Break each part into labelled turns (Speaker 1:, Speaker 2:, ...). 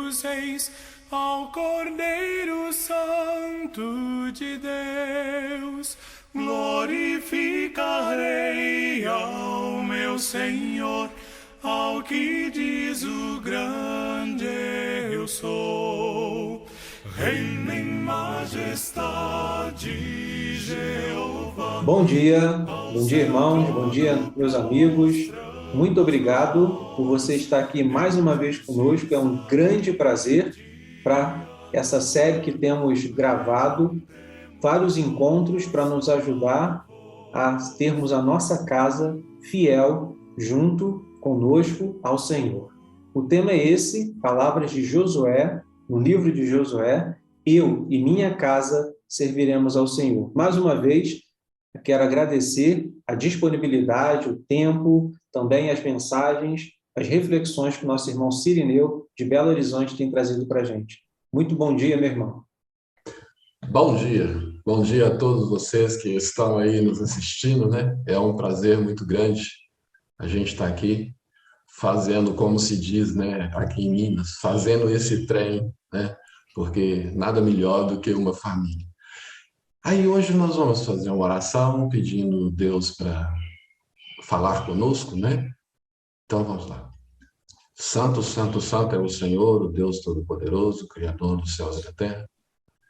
Speaker 1: dos Reis, ao Cordeiro Santo de Deus. Glorificarei ao meu Senhor, ao que diz o grande eu sou. Reina em majestade, Jeová.
Speaker 2: Bom dia, irmãos, bom dia, meus amigos. Muito obrigado por você estar aqui mais uma vez conosco. É um grande prazer para essa série que temos gravado, vários encontros para nos ajudar a termos a nossa casa fiel junto conosco ao Senhor. O tema é esse, palavras de Josué, no livro de Josué: eu e minha casa serviremos ao Senhor. Mais uma vez, eu quero agradecer a disponibilidade, o tempo, também as mensagens, as reflexões que o nosso irmão Cirineu, de Belo Horizonte, tem trazido para a gente. Muito bom dia, meu irmão.
Speaker 3: Bom dia a todos vocês que estão aí nos assistindo, né? É um prazer muito grande a gente estar aqui fazendo, como se diz, né, aqui em Minas, fazendo esse trem, né? Porque nada melhor do que uma família. Aí hoje nós vamos fazer uma oração pedindo Deus para falar conosco, né? Então vamos lá. Santo, santo, santo é o Senhor, o Deus Todo-Poderoso, Criador dos céus e da terra.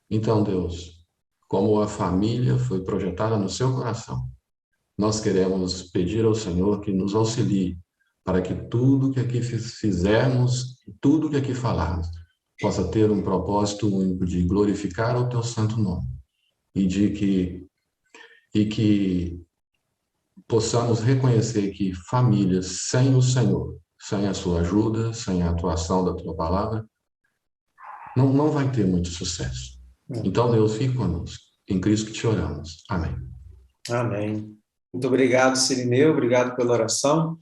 Speaker 3: Então, Deus, como a família foi projetada no seu coração, nós queremos pedir ao Senhor que nos auxilie para que tudo que aqui fizermos, tudo que aqui falarmos, possa ter um propósito único de glorificar o teu santo nome e que possamos reconhecer que famílias sem o Senhor, sem a sua ajuda, sem a atuação da tua palavra, não vai ter muito sucesso. Então, Deus, fique conosco. Em Cristo que te oramos. Amém.
Speaker 2: Amém. Muito obrigado, Cirineu, obrigado pela oração.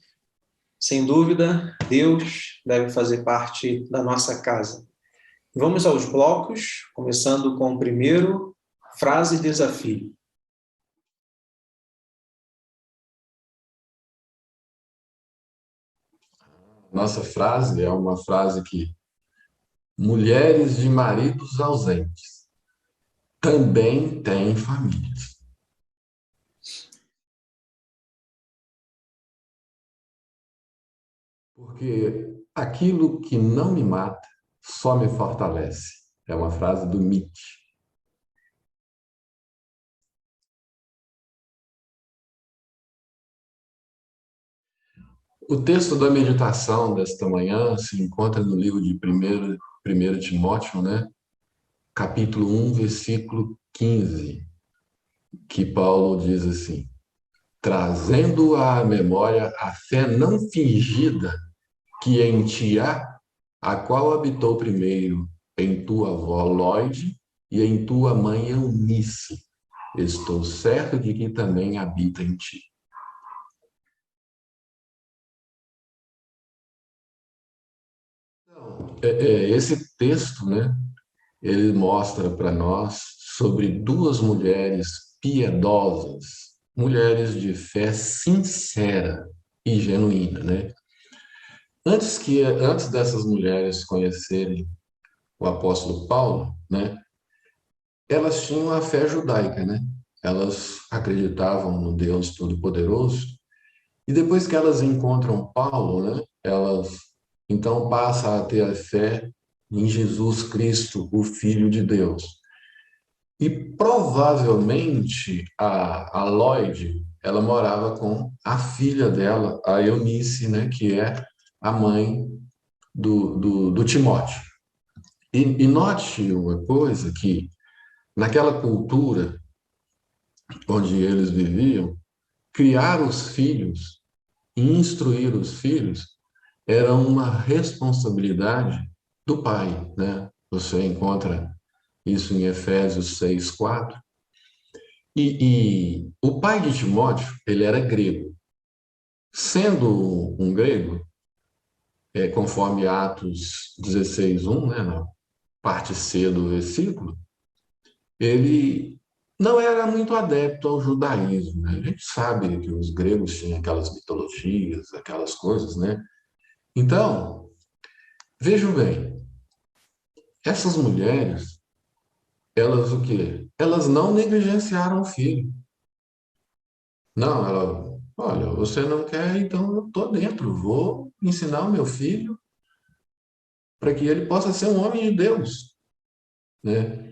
Speaker 2: Sem dúvida, Deus deve fazer parte da nossa casa. Vamos aos blocos, começando com o primeiro, frase e desafio.
Speaker 3: Nossa frase é uma frase que mulheres de maridos ausentes também têm famílias. Porque aquilo que não me mata só me fortalece. É uma frase do Nietzsche. O texto da meditação desta manhã se encontra no livro de 1 Timóteo, né? Capítulo 1, versículo 15, que Paulo diz assim: trazendo à memória a fé não fingida que em ti há, a qual habitou primeiro em tua avó Lóide e em tua mãe Eunice. Estou certo de que também habita em ti. Esse texto, né, ele mostra para nós sobre duas mulheres piedosas, mulheres de fé sincera e genuína, né? Antes dessas mulheres conhecerem o apóstolo Paulo, né, elas tinham a fé judaica, né? Elas acreditavam no Deus Todo-Poderoso. E depois que elas encontram Paulo, né, elas então passam a ter a fé em Jesus Cristo, o Filho de Deus. E provavelmente a Lloyd, ela morava com a filha dela, a Eunice, né, que é a mãe do Timóteo. E note uma coisa, que naquela cultura onde eles viviam, criar os filhos e instruir os filhos era uma responsabilidade do pai, né? Você encontra isso em Efésios 6:4. E o pai de Timóteo, ele era grego. Sendo um grego, conforme Atos 16:1, né, na parte C do versículo, ele não era muito adepto ao judaísmo, né? A gente sabe que os gregos tinham aquelas mitologias, aquelas coisas, né? Então, vejam bem, essas mulheres, elas o quê? Elas não negligenciaram o filho. Não, ela, olha, você não quer, então eu estou dentro, vou ensinar o meu filho para que ele possa ser um homem de Deus, né?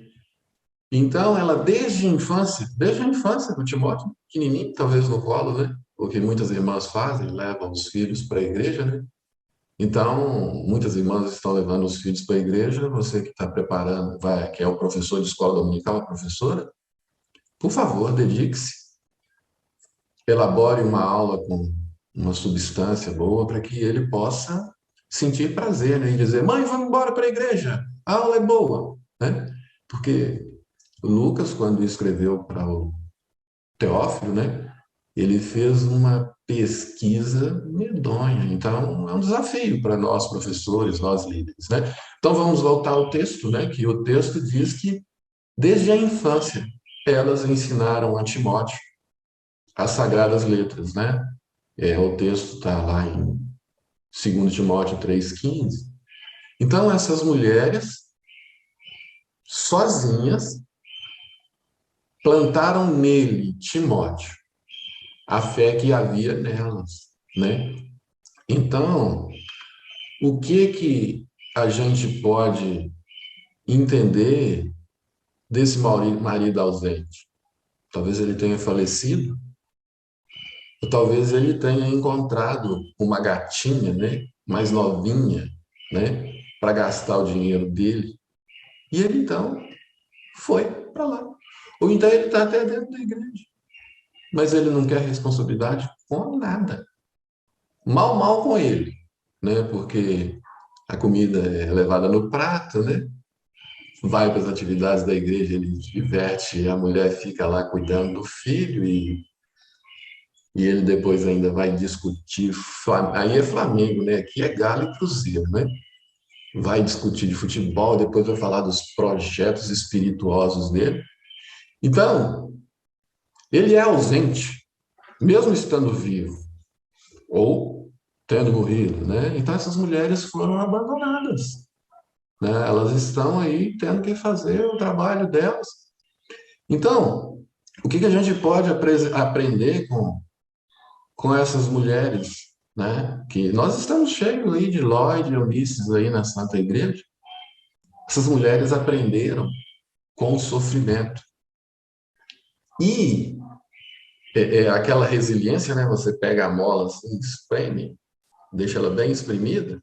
Speaker 3: Então, ela desde a infância do Timóteo, pequenininho, talvez no colo, né? O que muitas irmãs fazem, levam os filhos para a igreja, né? Então, muitas irmãs estão levando os filhos para a igreja, você que está preparando, vai, que é o professor de escola dominical, a professora, por favor, dedique-se, elabore uma aula com uma substância boa para que ele possa sentir prazer, né? E dizer, mãe, vamos embora para a igreja, a aula é boa, né? Porque Lucas, quando escreveu para o Teófilo, né, ele fez uma pesquisa medonha. Então, é um desafio para nós, professores, nós líderes, né? Então, vamos voltar ao texto, né, que o texto diz que, desde a infância, elas ensinaram a Timóteo as sagradas letras, né? O texto está lá em 2 Timóteo 3,15. Então, essas mulheres, sozinhas, plantaram nele, Timóteo, a fé que havia nelas, né? Então, o que a gente pode entender desse marido ausente? Talvez ele tenha falecido, ou talvez ele tenha encontrado uma gatinha, né, mais novinha, né, para gastar o dinheiro dele. E ele então foi para lá. Ou então ele está até dentro da igreja, mas ele não quer responsabilidade com nada. Mal com ele, né? Porque a comida é levada no prato, né? Vai para as atividades da igreja, ele diverte, a mulher fica lá cuidando do filho e ele depois ainda vai discutir. Aí é Flamengo, né? Aqui é Galo e Cruzeiro, né? Vai discutir de futebol, depois vai falar dos projetos espirituosos dele. Então, ele é ausente, mesmo estando vivo, ou tendo morrido, né? Então, essas mulheres foram abandonadas, né? Elas estão aí tendo que fazer o trabalho delas. Então, o que a gente pode aprender com essas mulheres, né? Que nós estamos cheios aí de Lloyd e Eunices aí na Santa Igreja. Essas mulheres aprenderam com o sofrimento. E aquela resiliência, né? Você pega a mola assim, espreme, deixa ela bem espremida,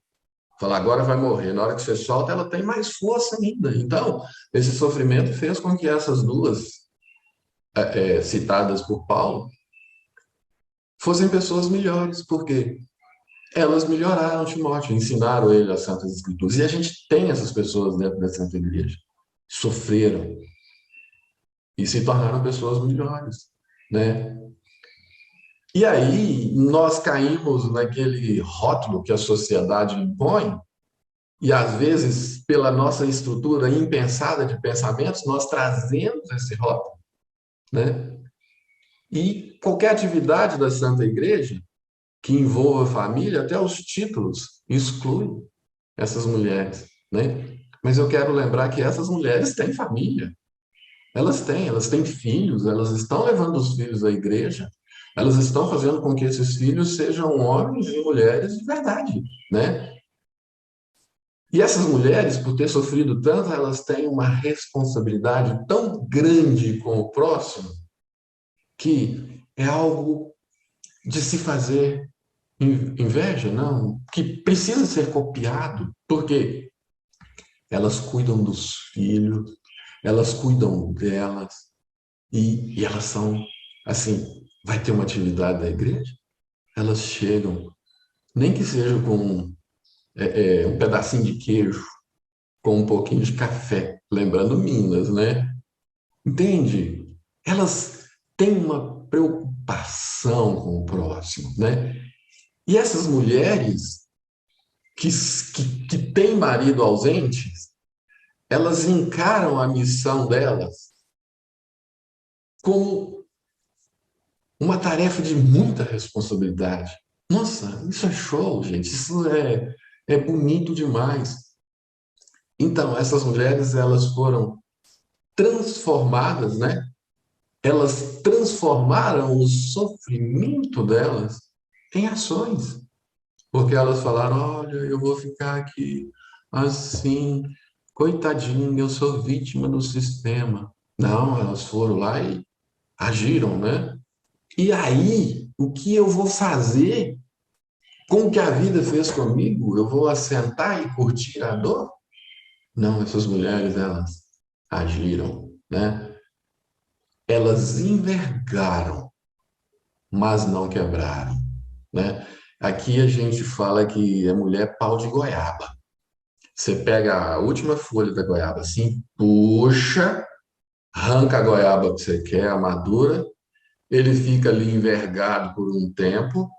Speaker 3: fala, agora vai morrer. Na hora que você solta, ela tem mais força ainda. Então, esse sofrimento fez com que essas duas citadas por Paulo fossem pessoas melhores, porque elas melhoraram Timóteo, ensinaram ele as Santas Escrituras. E a gente tem essas pessoas dentro da Santa Igreja. Sofreram e se tornaram pessoas melhores, né? E aí nós caímos naquele rótulo que a sociedade impõe, e às vezes, pela nossa estrutura impensada de pensamentos, nós trazemos esse rótulo, né? E qualquer atividade da Santa Igreja que envolva família, até os títulos excluem essas mulheres, né? Mas eu quero lembrar que essas mulheres têm família. Elas têm filhos, elas estão levando os filhos à igreja, elas estão fazendo com que esses filhos sejam homens e mulheres de verdade, né? E essas mulheres, por ter sofrido tanto, elas têm uma responsabilidade tão grande com o próximo que é algo de se fazer inveja, não, que precisa ser copiado, porque elas cuidam dos filhos, elas cuidam delas, e elas são, assim, vai ter uma atividade da igreja, elas chegam, nem que seja com um pedacinho de queijo, com um pouquinho de café, lembrando Minas, né? Entende? Elas têm uma preocupação com o próximo, né? E essas mulheres que têm marido ausente, elas encaram a missão delas como uma tarefa de muita responsabilidade. Nossa, isso é show, gente. Isso é bonito demais. Então, essas mulheres, elas foram transformadas, né? Elas transformaram o sofrimento delas em ações. Porque elas falaram, olha, eu vou ficar aqui assim, coitadinho, eu sou vítima do sistema. Não, elas foram lá e agiram, né? E aí, o que eu vou fazer com o que a vida fez comigo? Eu vou assentar e curtir a dor? Não, essas mulheres, elas agiram, né? Elas envergaram, mas não quebraram, né? Aqui a gente fala que a mulher é pau de goiaba. Você pega a última folha da goiaba assim, puxa, arranca a goiaba que você quer, a madura, ele fica ali envergado por um tempo,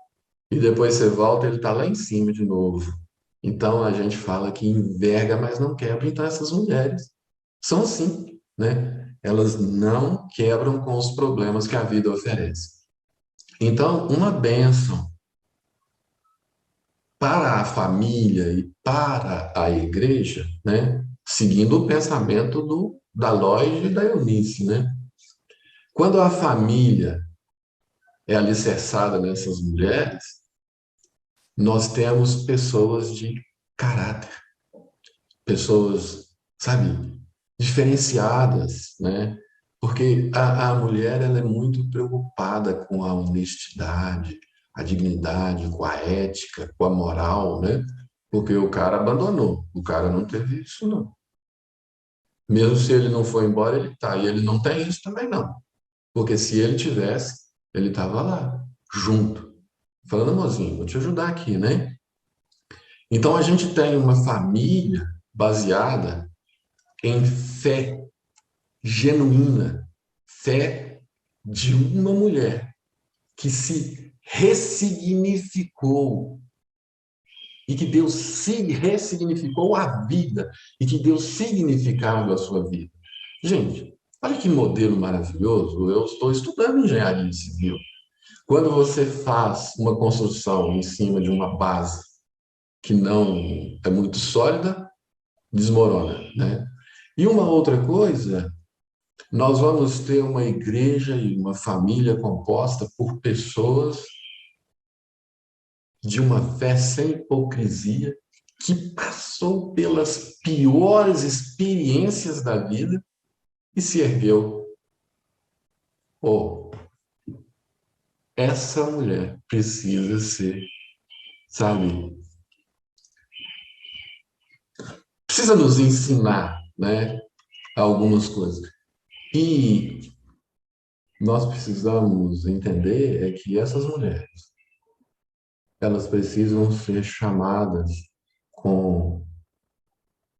Speaker 3: e depois você volta, ele está lá em cima de novo. Então a gente fala que enverga, mas não quebra. Então essas mulheres são assim, né? Elas não quebram com os problemas que a vida oferece. Então, uma bênção para a família e para a igreja, né? Seguindo o pensamento da Lloyd e da Eunice, né? Quando a família é alicerçada nessas mulheres, nós temos pessoas de caráter, pessoas, sabe, diferenciadas, né? Porque a mulher, ela é muito preocupada com a honestidade, a dignidade, com a ética, com a moral, né? Porque o cara abandonou, o cara não teve isso, não. Mesmo se ele não foi embora, ele tá. E ele não tem isso também, não. Porque se ele tivesse, ele estava lá, junto. Falando, mozinho, vou te ajudar aqui, né? Então, a gente tem uma família baseada em fé genuína, fé de uma mulher que se ressignificou e que Deus se ressignificou a vida e que deu significado à sua vida. Gente, olha que modelo maravilhoso. Eu estou estudando engenharia civil. Quando você faz uma construção em cima de uma base que não é muito sólida, desmorona, né? E uma outra coisa, nós vamos ter uma igreja e uma família composta por pessoas de uma fé sem hipocrisia, que passou pelas piores experiências da vida e se ergueu. Oh, essa mulher precisa ser, sabe, precisa nos ensinar, né, algumas coisas. E nós precisamos entender é que essas mulheres, elas precisam ser chamadas com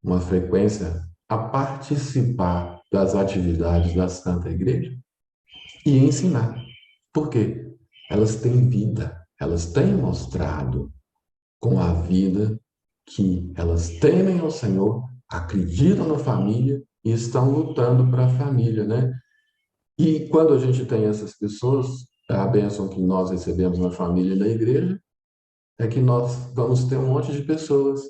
Speaker 3: uma frequência a participar das atividades da Santa Igreja e ensinar. Por quê? Elas têm vida, elas têm mostrado com a vida que elas temem ao Senhor, acreditam na família e estão lutando para a família, né? E quando a gente tem essas pessoas, a bênção que nós recebemos na família e na igreja é que nós vamos ter um monte de pessoas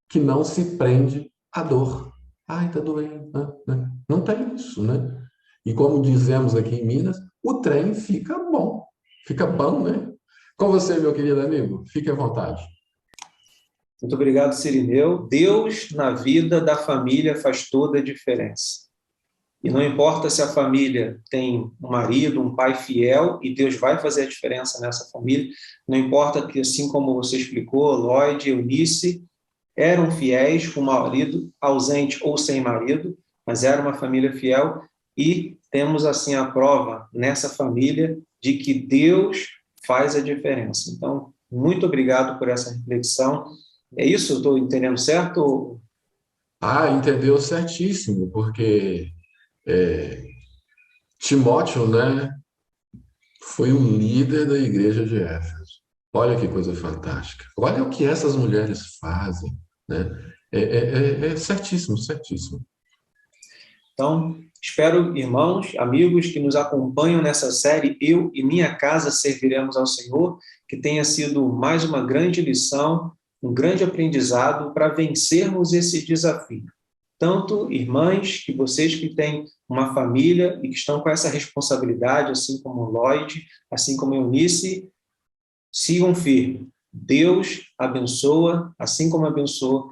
Speaker 3: que não se prende à dor. Ai, tá doendo, né? Não tem isso, né? E como dizemos aqui em Minas, o trem fica bom, né? Com você, meu querido amigo, fique à vontade.
Speaker 2: Muito obrigado, Cirineu. Deus na vida da família faz toda a diferença. E não importa se a família tem um marido, um pai fiel, e Deus vai fazer a diferença nessa família. Não importa que, assim como você explicou, Lloyd e Eunice eram fiéis, com o marido ausente ou sem marido, mas era uma família fiel, e temos assim a prova nessa família de que Deus faz a diferença. Então, muito obrigado por essa reflexão. É isso? Estou entendendo certo?
Speaker 3: Ah, entendeu certíssimo, porque Timóteo, né, foi o líder da igreja de Éfeso. Olha que coisa fantástica. Olha o que essas mulheres fazem, né? É certíssimo, certíssimo.
Speaker 2: Então, espero, irmãos, amigos que nos acompanham nessa série Eu e Minha Casa Serviremos ao Senhor, que tenha sido mais uma grande lição, um grande aprendizado para vencermos esse desafio. tanto irmãs, que vocês que têm uma família e que estão com essa responsabilidade, assim como o Lloyd, assim como Eunice, sigam firme. Deus abençoa, assim como abençoou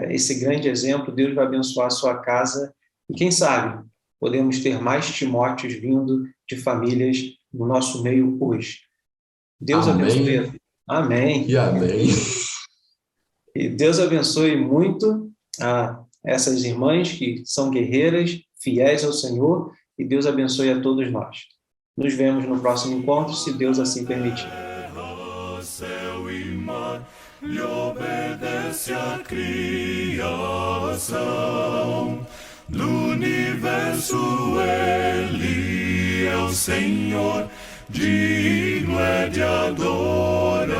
Speaker 2: esse grande exemplo, Deus vai abençoar a sua casa e quem sabe podemos ter mais Timóteos vindo de famílias no nosso meio hoje. Deus
Speaker 3: Amém
Speaker 2: abençoe. Amém.
Speaker 3: e amém.
Speaker 2: E Deus abençoe muito essas irmãs que são guerreiras, fiéis ao Senhor, e Deus abençoe a todos nós. Nos vemos no próximo encontro, se Deus assim permitir.
Speaker 1: Céu e mar lhe obedece a criação do universo, ele é o Senhor, digno é de adoração.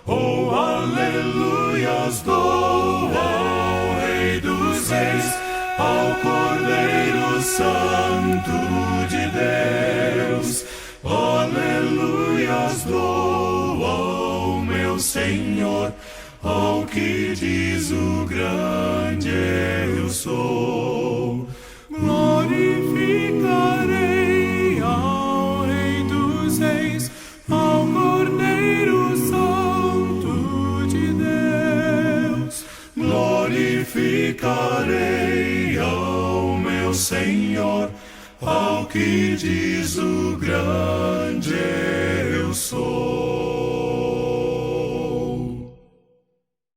Speaker 1: Oh, aleluias, dou ao Rei dos Reis, ao Cordeiro Santo de Deus. Aleluias, dou ao meu Senhor, ao que diz o grande eu sou. Glorificarei ao Rei dos Reis, ao Cordeiro Santo de Deus. Glorificarei ao meu Senhor, ao que diz o grande eu sou.